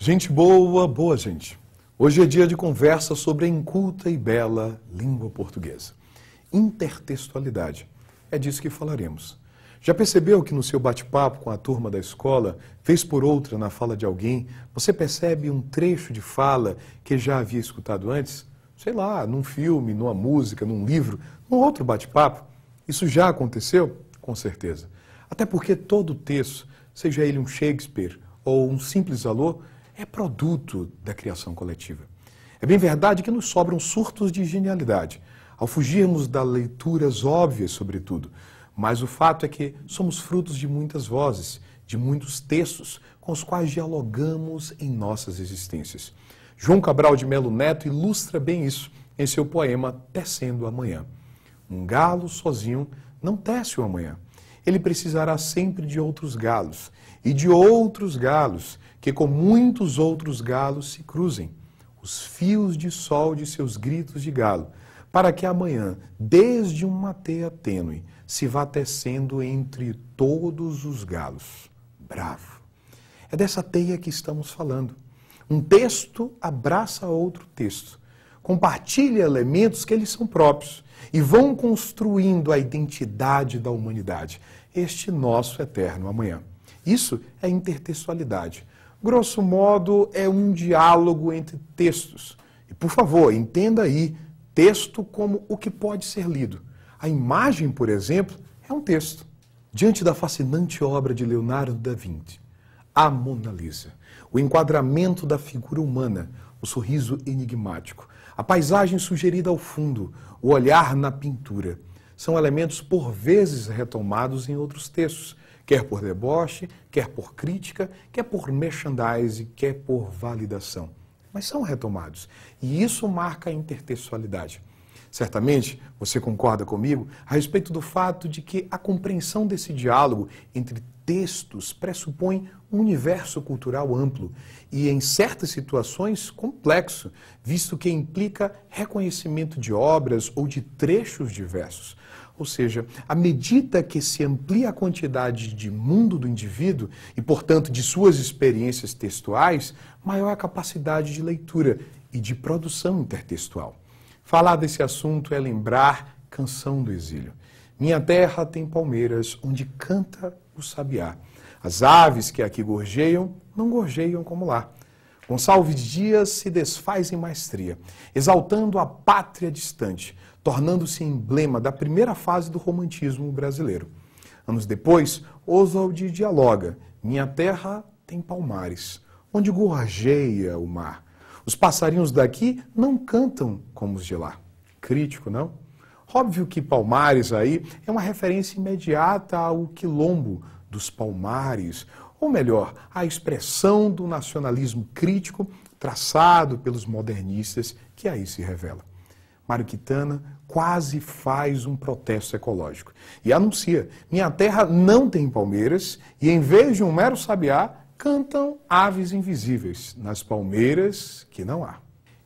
Gente boa, boa gente. Hoje é dia de conversa sobre a inculta e bela língua portuguesa. Intertextualidade. É disso que falaremos. Já percebeu que no seu bate-papo com a turma da escola, vez por outra na fala de alguém, você percebe um trecho de fala que já havia escutado antes? Sei lá, num filme, numa música, num livro, num outro bate-papo? Isso já aconteceu? Com certeza. Até porque todo texto, seja ele um Shakespeare ou um simples alô, é produto da criação coletiva. É bem verdade que nos sobram surtos de genialidade, ao fugirmos das leituras óbvias, sobretudo. Mas o fato é que somos frutos de muitas vozes, de muitos textos com os quais dialogamos em nossas existências. João Cabral de Melo Neto ilustra bem isso em seu poema Tecendo Amanhã. Um galo sozinho não tece o amanhã. Ele precisará sempre de outros galos, e de outros galos, que com muitos outros galos se cruzem, os fios de sol de seus gritos de galo, para que amanhã, desde uma teia tênue, se vá tecendo entre todos os galos. Bravo! É dessa teia que estamos falando. Um texto abraça outro texto, compartilha elementos que eles são próprios e vão construindo a identidade da humanidade, este nosso eterno amanhã. Isso é intertextualidade. Grosso modo, é um diálogo entre textos. E, por favor, entenda aí texto como o que pode ser lido. A imagem, por exemplo, é um texto. Diante da fascinante obra de Leonardo da Vinci, a Mona Lisa, o enquadramento da figura humana, o sorriso enigmático, a paisagem sugerida ao fundo, o olhar na pintura, são elementos por vezes retomados em outros textos, quer por deboche, quer por crítica, quer por merchandising, quer por validação. Mas são retomados. E isso marca a intertextualidade. Certamente, você concorda comigo a respeito do fato de que a compreensão desse diálogo entre textos pressupõe um universo cultural amplo e, em certas situações, complexo, visto que implica reconhecimento de obras ou de trechos diversos. Ou seja, à medida que se amplia a quantidade de mundo do indivíduo e, portanto, de suas experiências textuais, maior é a capacidade de leitura e de produção intertextual. Falar desse assunto é lembrar Canção do Exílio. Minha terra tem palmeiras onde canta o sabiá. As aves que aqui gorjeiam, não gorjeiam como lá. Gonçalves Dias se desfaz em maestria, exaltando a pátria distante, tornando-se emblema da primeira fase do romantismo brasileiro. Anos depois, Oswald dialoga: minha terra tem palmares, onde gorjeia o mar. Os passarinhos daqui não cantam como os de lá. Crítico, não? Óbvio que Palmares aí é uma referência imediata ao quilombo dos Palmares, ou melhor, à expressão do nacionalismo crítico traçado pelos modernistas que aí se revela. Mário Quintana quase faz um protesto ecológico e anuncia: minha terra não tem palmeiras e, em vez de um mero sabiá, cantam aves invisíveis nas palmeiras que não há.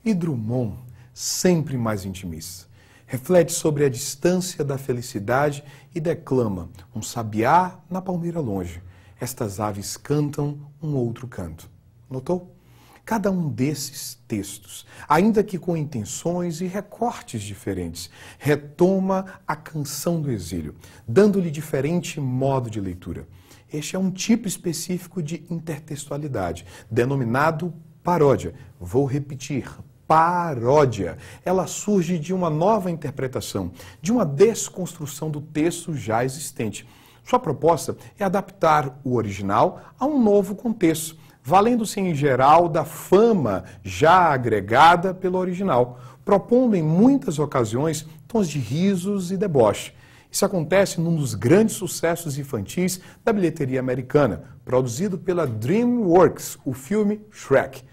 E Drummond, sempre mais intimista, reflete sobre a distância da felicidade e declama: um sabiá na palmeira longe, estas aves cantam um outro canto. Notou? Cada um desses textos, ainda que com intenções e recortes diferentes, retoma a Canção do Exílio, dando-lhe diferente modo de leitura. Este é um tipo específico de intertextualidade, denominado paródia. Vou repetir, paródia. Ela surge de uma nova interpretação, de uma desconstrução do texto já existente. Sua proposta é adaptar o original a um novo contexto, valendo-se em geral da fama já agregada pelo original, propondo em muitas ocasiões tons de risos e deboche. Isso acontece num dos grandes sucessos infantis da bilheteria americana, produzido pela DreamWorks, o filme Shrek.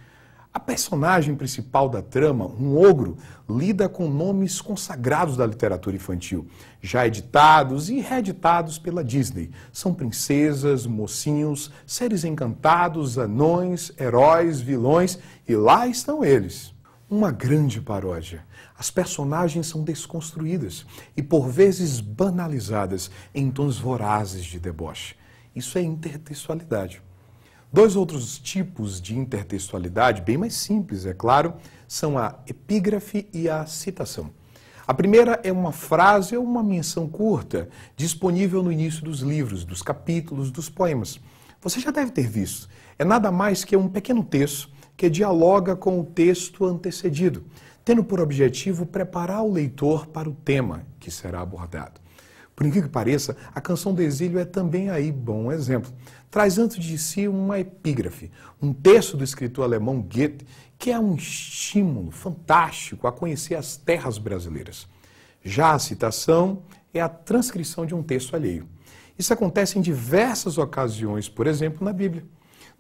A personagem principal da trama, um ogro, lida com nomes consagrados da literatura infantil, já editados e reeditados pela Disney. São princesas, mocinhos, seres encantados, anões, heróis, vilões, e lá estão eles. Uma grande paródia. As personagens são desconstruídas e, por vezes, banalizadas em tons vorazes de deboche. Isso é intertextualidade. Dois outros tipos de intertextualidade, bem mais simples, é claro, são a epígrafe e a citação. A primeira é uma frase ou uma menção curta, disponível no início dos livros, dos capítulos, dos poemas. Você já deve ter visto. É nada mais que um pequeno texto que dialoga com o texto antecedido, tendo por objetivo preparar o leitor para o tema que será abordado. Por incrível que pareça, a Canção do Exílio é também aí bom exemplo. Traz antes de si uma epígrafe, um texto do escritor alemão Goethe, que é um estímulo fantástico a conhecer as terras brasileiras. Já a citação é a transcrição de um texto alheio. Isso acontece em diversas ocasiões, por exemplo, na Bíblia.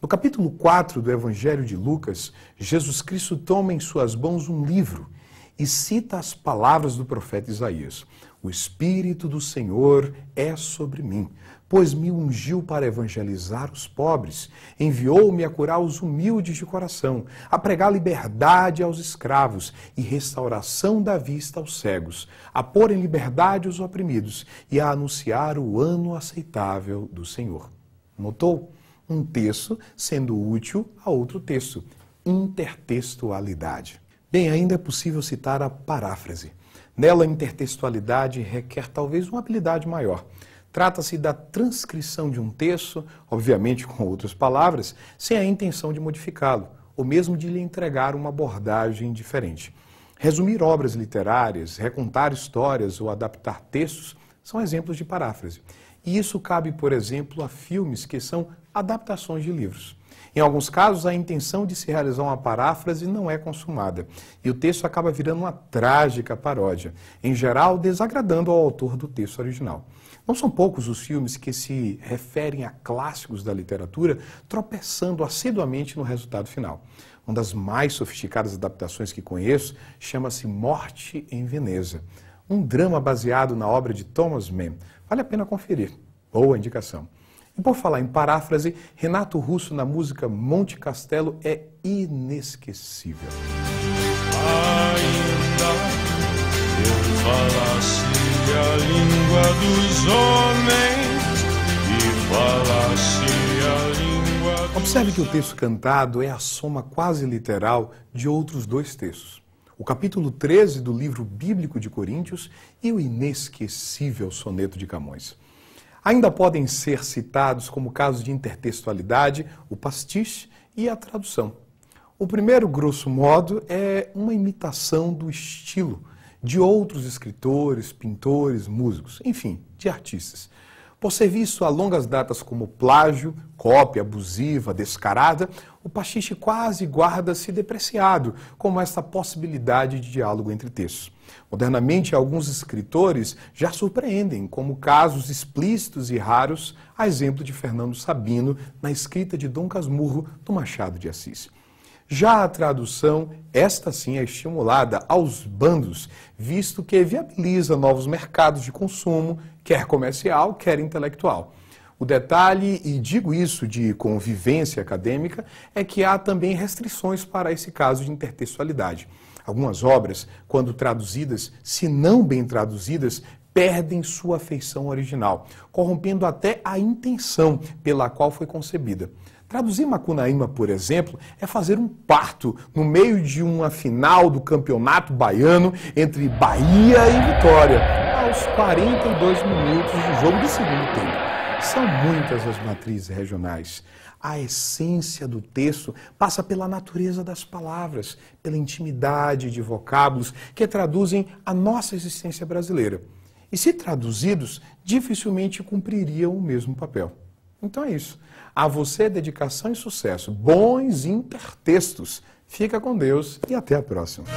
No capítulo 4 do Evangelho de Lucas, Jesus Cristo toma em suas mãos um livro e cita as palavras do profeta Isaías. O Espírito do Senhor é sobre mim, pois me ungiu para evangelizar os pobres, enviou-me a curar os humildes de coração, a pregar liberdade aos escravos e restauração da vista aos cegos, a pôr em liberdade os oprimidos e a anunciar o ano aceitável do Senhor. Notou? Um texto sendo útil a outro texto. Intertextualidade. Bem, ainda é possível citar a paráfrase. Nela, a intertextualidade requer talvez uma habilidade maior. Trata-se da transcrição de um texto, obviamente com outras palavras, sem a intenção de modificá-lo, ou mesmo de lhe entregar uma abordagem diferente. Resumir obras literárias, recontar histórias ou adaptar textos são exemplos de paráfrase. E isso cabe, por exemplo, a filmes que são adaptações de livros. Em alguns casos, a intenção de se realizar uma paráfrase não é consumada, e o texto acaba virando uma trágica paródia, em geral desagradando ao autor do texto original. Não são poucos os filmes que se referem a clássicos da literatura, tropeçando assiduamente no resultado final. Uma das mais sofisticadas adaptações que conheço chama-se Morte em Veneza, um drama baseado na obra de Thomas Mann. Vale a pena conferir. Boa indicação. E por falar em paráfrase, Renato Russo na música Monte Castelo é inesquecível. Ainda eu falasse a língua dos homens e falasse a língua dos... Observe que o texto cantado é a soma quase literal de outros dois textos. O capítulo 13 do livro bíblico de Coríntios e o inesquecível soneto de Camões. Ainda podem ser citados como casos de intertextualidade o pastiche e a tradução. O primeiro, grosso modo, é uma imitação do estilo de outros escritores, pintores, músicos, enfim, de artistas. Por ser visto a longas datas como plágio, cópia abusiva, descarada, o pastiche quase guarda-se depreciado como esta possibilidade de diálogo entre textos. Modernamente, alguns escritores já surpreendem como casos explícitos e raros, a exemplo de Fernando Sabino na escrita de Dom Casmurro do Machado de Assis. Já a tradução, esta sim é estimulada aos bandos, visto que viabiliza novos mercados de consumo, quer comercial, quer intelectual. O detalhe, e digo isso de convivência acadêmica, é que há também restrições para esse caso de intertextualidade. Algumas obras, quando traduzidas, se não bem traduzidas, perdem sua feição original, corrompendo até a intenção pela qual foi concebida. Traduzir Macunaíma, por exemplo, é fazer um parto no meio de uma final do campeonato baiano entre Bahia e Vitória, aos 42 minutos do jogo do segundo tempo. São muitas as matrizes regionais. A essência do texto passa pela natureza das palavras, pela intimidade de vocábulos que traduzem a nossa existência brasileira. E se traduzidos, dificilmente cumpririam o mesmo papel. Então é isso. A você, dedicação e sucesso. Bons intertextos. Fica com Deus e até a próxima.